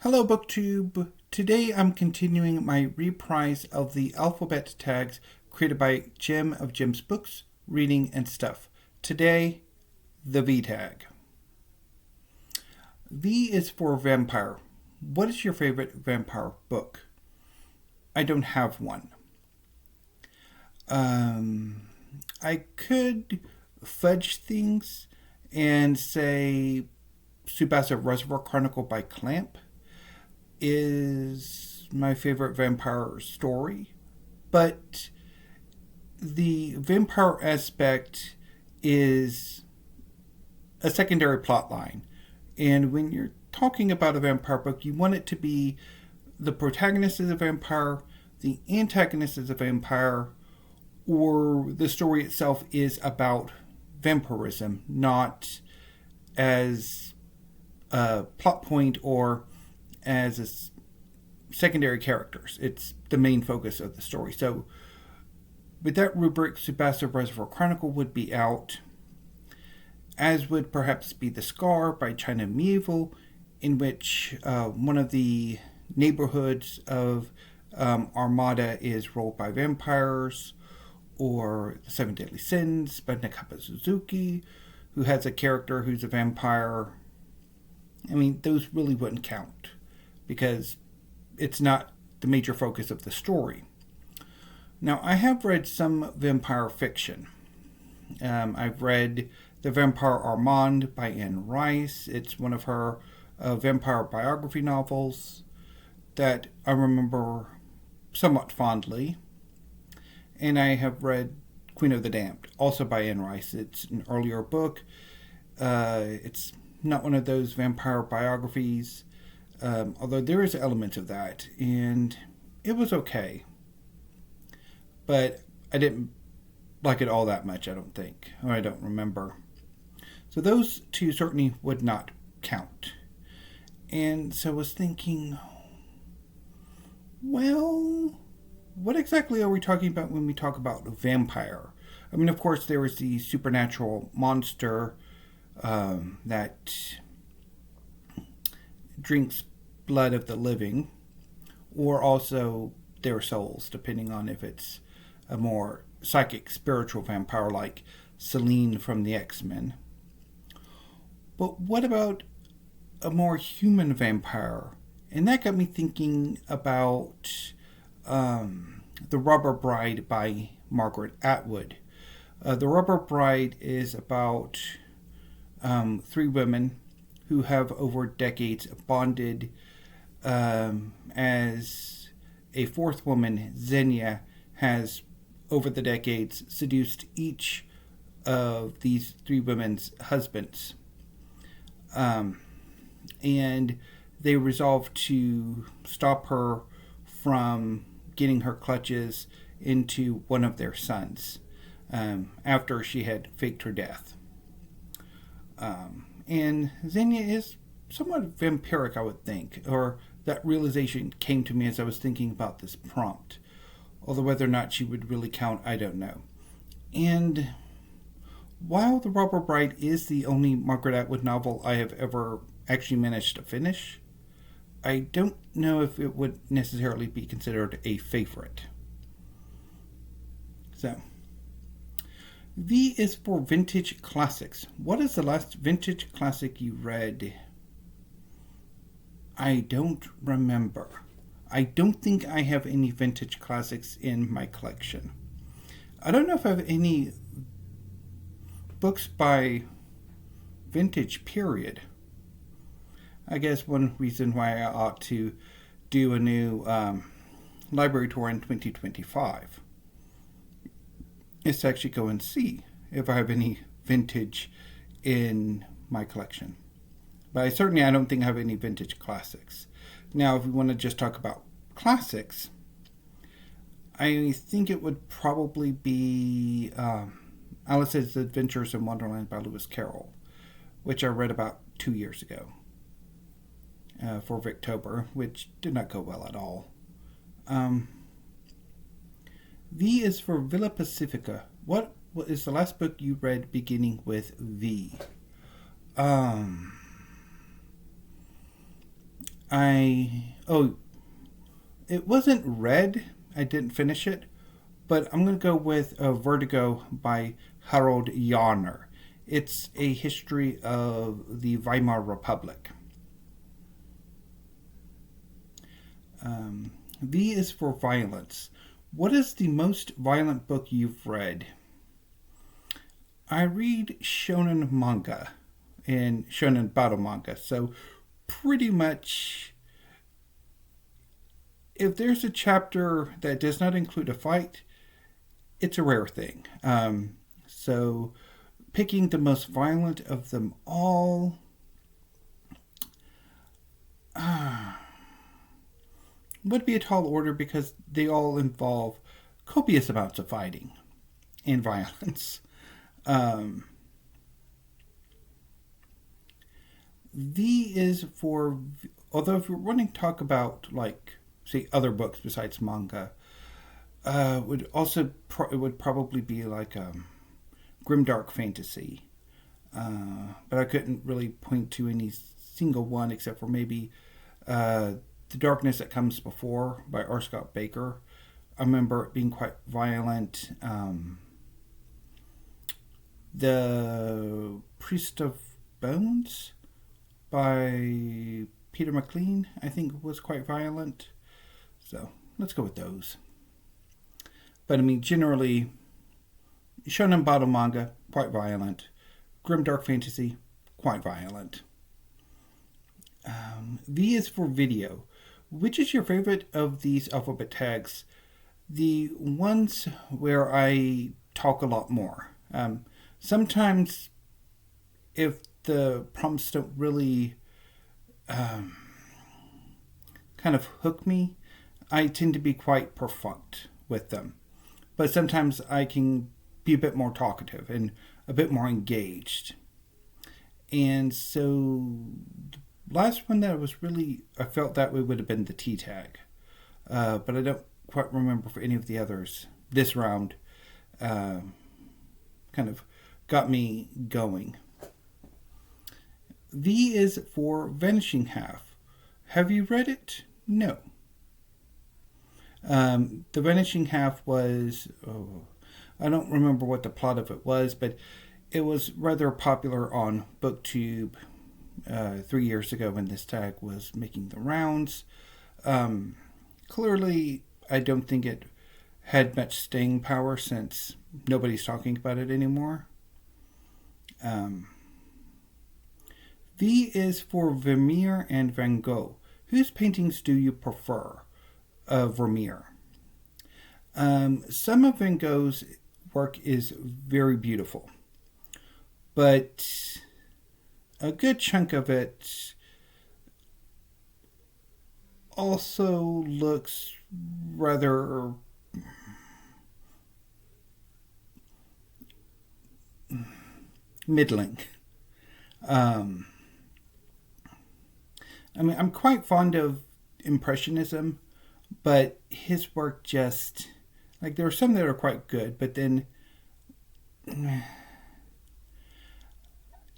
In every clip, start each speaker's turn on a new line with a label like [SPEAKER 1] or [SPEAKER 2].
[SPEAKER 1] Hello BookTube. Today I'm continuing my reprise of the alphabet tags created by Jim of Jim's Books, Reading and Stuff. Today, the V tag. V is for vampire. What is your favorite vampire book? I don't have one. I could fudge things and say Tsubasa Reservoir Chronicle by Clamp is my favorite vampire story, but the vampire aspect is a secondary plot line. And when you're talking about a vampire book, you want it to be the protagonist is a vampire, the antagonist is a vampire, or the story itself is about vampirism, not as a plot point or as secondary characters. It's the main focus of the story. So with that rubric, Tsubasa Reservoir Chronicle would be out, as would perhaps be The Scar by China Mieville, in which one of the neighborhoods of Armada is ruled by vampires, or The Seven Deadly Sins by Nakaba Suzuki, who has a character who's a vampire. I mean, those really wouldn't count because it's not the major focus of the story. Now, I have read some vampire fiction. I've read The Vampire Armand by Anne Rice. It's one of her vampire biography novels that I remember somewhat fondly. And I have read Queen of the Damned, also by Anne Rice. It's an earlier book. It's not one of those vampire biographies, although there is elements of that, and it was okay. But I didn't like it all that much, I don't think, or I don't remember. So those two certainly would not count. And so I was thinking, well, what exactly are we talking about when we talk about a vampire? I mean, of course, there is the supernatural monster that drinks blood of the living, or also their souls, depending on if it's a more psychic, spiritual vampire like Selene from the X-Men. But what about a more human vampire? And that got me thinking about The Rubber Bride by Margaret Atwood. The Rubber Bride is about three women who have over decades bonded as a fourth woman, Xenia, has over the decades seduced each of these three women's husbands. And they resolve to stop her from getting her clutches into one of their sons after she had faked her death. And Xenia is somewhat vampiric, I would think, or that realization came to me as I was thinking about this prompt. Although whether or not she would really count, I don't know. And while The Rubber Bride is the only Margaret Atwood novel I have ever actually managed to finish, I don't know if it would necessarily be considered a favorite. So, V is for vintage classics. What is the last vintage classic you read? I don't remember. I don't think I have any vintage classics in my collection. I don't know if I have any books by vintage period. I guess one reason why I ought to do a new library tour in 2025 is to actually go and see if I have any vintage in my collection. But I don't think I have any vintage classics. Now, if we want to just talk about classics, I think it would probably be Alice's Adventures in Wonderland by Lewis Carroll, which I read about 2 years ago for Victober, which did not go well at all. V is for Villa Pacifica. What is the last book you read beginning with V? It wasn't Red. I didn't finish it, but I'm going to go with Vertigo by Harold Yarner. It's a history of the Weimar Republic. V is for violence. What is the most violent book you've read? I read shonen manga and shonen battle manga, so pretty much if there's a chapter that does not include a fight, it's a rare thing. So picking the most violent of them all would be a tall order because they all involve copious amounts of fighting and violence. V is for, although if you're wanting to talk about, like, say, other books besides manga, it would probably be like grimdark fantasy. But I couldn't really point to any single one except for maybe The Darkness That Comes Before by R. Scott Baker. I remember it being quite violent. The Priest of Bones by Peter McLean, I think, was quite violent. So let's go with those. But I mean, generally, shonen battle manga, quite violent. Grimdark fantasy, quite violent. V is for video. Which is your favorite of these alphabet tags? The ones where I talk a lot more. Sometimes, if the prompts don't really kind of hook me, I tend to be quite perfunced with them. But sometimes I can be a bit more talkative and a bit more engaged. And so the last one that I felt that way would have been the T tag. But I don't quite remember for any of the others. This round kind of got me going. V is for Vanishing Half. Have you read it? No. The Vanishing Half was, I don't remember what the plot of it was, but it was rather popular on BookTube 3 years ago when this tag was making the rounds. Clearly, I don't think it had much staying power since nobody's talking about it anymore. V is for Vermeer and Van Gogh. Whose paintings do you prefer? Vermeer. Some of Van Gogh's work is very beautiful, but a good chunk of it also looks rather middling. I mean, I'm quite fond of Impressionism, but his work just, like, there are some that are quite good, but then,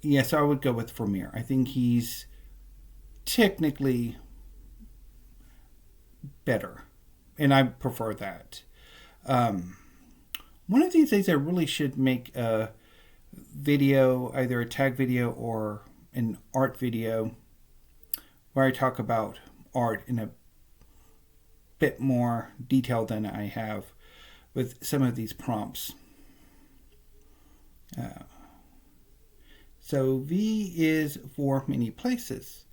[SPEAKER 1] yes, I would go with Vermeer. I think he's technically better, and I prefer that. One of these days I really should make a video, either a tag video or an art video, where I talk about art in a bit more detail than I have with some of these prompts. So V is for many places.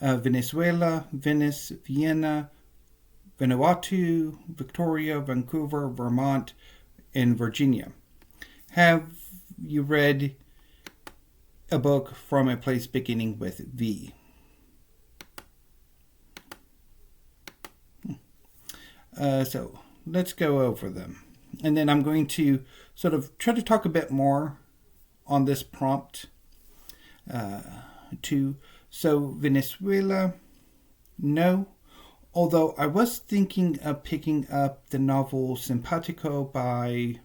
[SPEAKER 1] Venezuela, Venice, Vienna, Vanuatu, Victoria, Vancouver, Vermont, and Virginia. Have you read a book from a place beginning with V? So let's go over them. And then I'm going to sort of try to talk a bit more on this prompt too. So Venezuela, no. Although I was thinking of picking up the novel Simpatico by,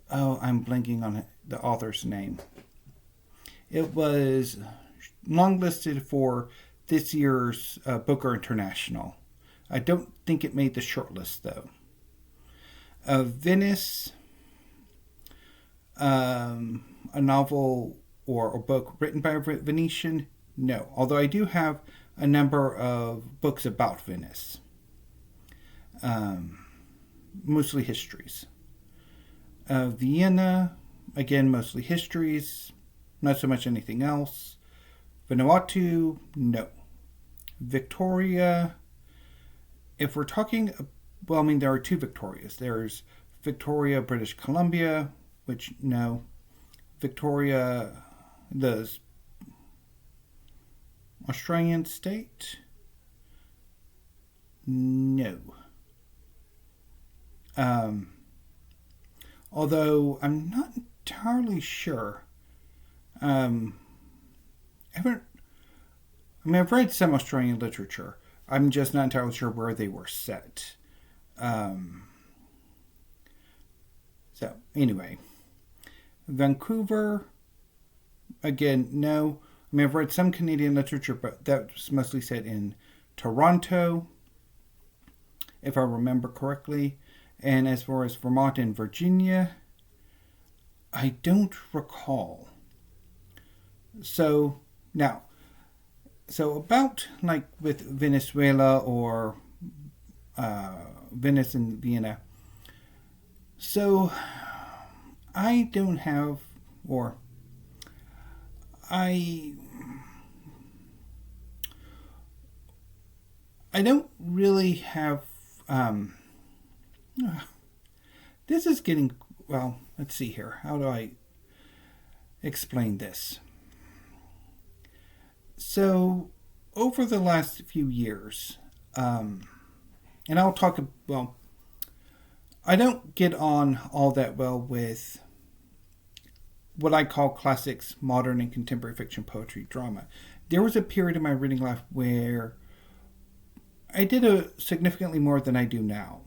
[SPEAKER 1] I'm blanking on the author's name. It was longlisted for this year's Booker International. I don't think it made the shortlist though. Venice, a novel or a book written by a Venetian? No. Although I do have a number of books about Venice, mostly histories. Vienna, again, mostly histories, not so much anything else. Vanuatu, no. Victoria, if we're talking, well, I mean, there are two Victorias. There's Victoria, British Columbia, which, no. Victoria, the Australian state, no. Although I'm not entirely sure. I've read some Australian literature. I'm just not entirely sure where they were set. So, anyway. Vancouver, again, no. I've read some Canadian literature, but that was mostly set in Toronto, if I remember correctly. And as far as Vermont and Virginia, I don't recall. So, now, about like with Venezuela or Venice and Vienna. So, I don't have, or I don't really have, this is getting, well, let's see here. How do I explain this? So, over the last few years, and I'll talk, well, I don't get on all that well with what I call classics, modern and contemporary fiction, poetry, drama. There was a period in my reading life where I did significantly more than I do now.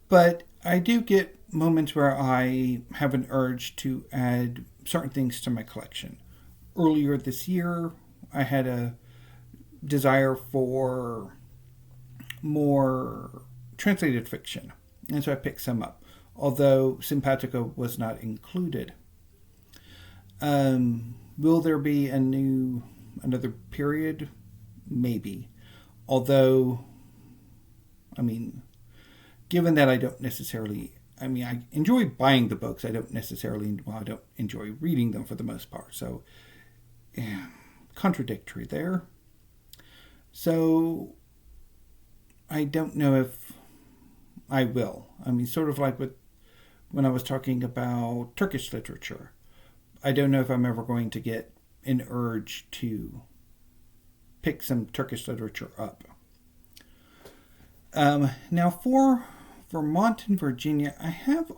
[SPEAKER 1] But I do get moments where I have an urge to add certain things to my collection. Earlier this year, I had a desire for more translated fiction, and so I picked some up, although Simpatica was not included. Will there be another period? Maybe. Although, I mean, given that I don't necessarily, I enjoy buying the books. I don't enjoy reading them for the most part. So, yeah, contradictory there. So, I don't know if I will. Sort of like when I was talking about Turkish literature. I don't know if I'm ever going to get an urge to pick some Turkish literature up. Now, for Vermont and Virginia, I have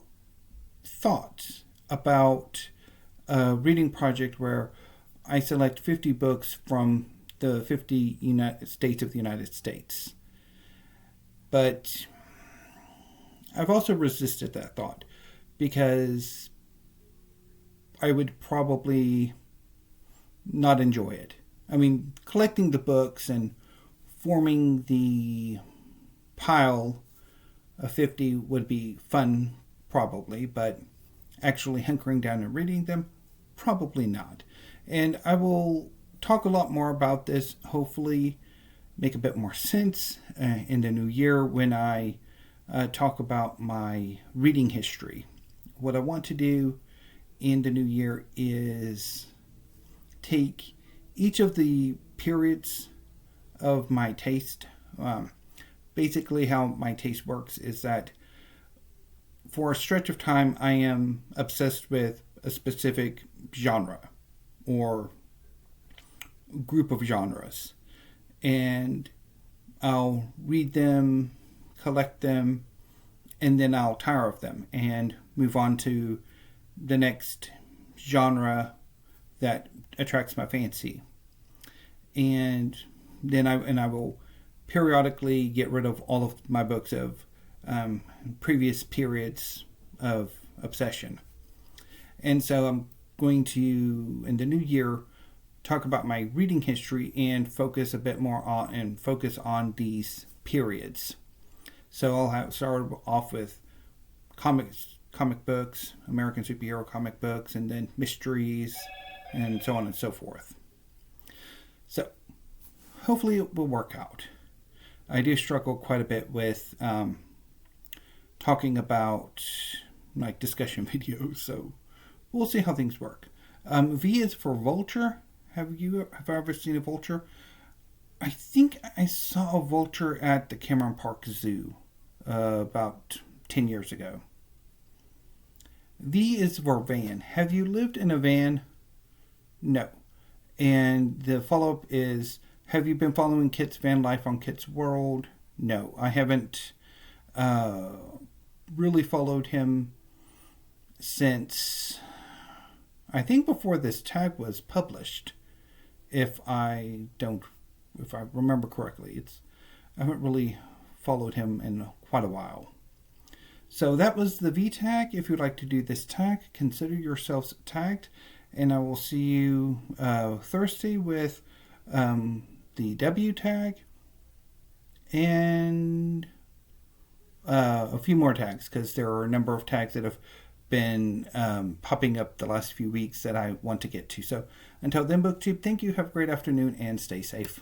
[SPEAKER 1] thoughts about a reading project where I select 50 books from the 50 states of the United States. But I've also resisted that thought because I would probably not enjoy it. Collecting the books and forming the pile of 50 would be fun, probably, but actually hunkering down and reading them, probably not. And I will talk a lot more about this, hopefully make a bit more sense in the new year when I talk about my reading history. What I want to do in the new year is take each of the periods of my taste. Basically, how my taste works is that for a stretch of time, I am obsessed with a specific genre or group of genres. And I'll read them, collect them, and then I'll tire of them and move on to the next genre that attracts my fancy. And then I will periodically get rid of all of my books of previous periods of obsession. And so I'm going to, in the new year, talk about my reading history and focus a bit more on these periods. So I'll start off with comic books, American superhero comic books, and then mysteries, and so on and so forth. So hopefully it will work out. I do struggle quite a bit with talking about like discussion videos, so we'll see how things work. V is for vulture. Have I ever seen a vulture? I think I saw a vulture at the Cameron Park Zoo about 10 years ago. V is for van. Have you lived in a van? No. And the follow-up is, have you been following Kit's van life on Kit's World? No, I haven't really followed him since, I think, before this tag was published. If I remember correctly, I haven't really followed him in quite a while. So that was the V tag. If you'd like to do this tag, consider yourselves tagged, and I will see you Thursday with the W tag and a few more tags, because there are a number of tags that have been popping up the last few weeks that I want to get to. So until then, BookTube, thank you, have a great afternoon, and stay safe.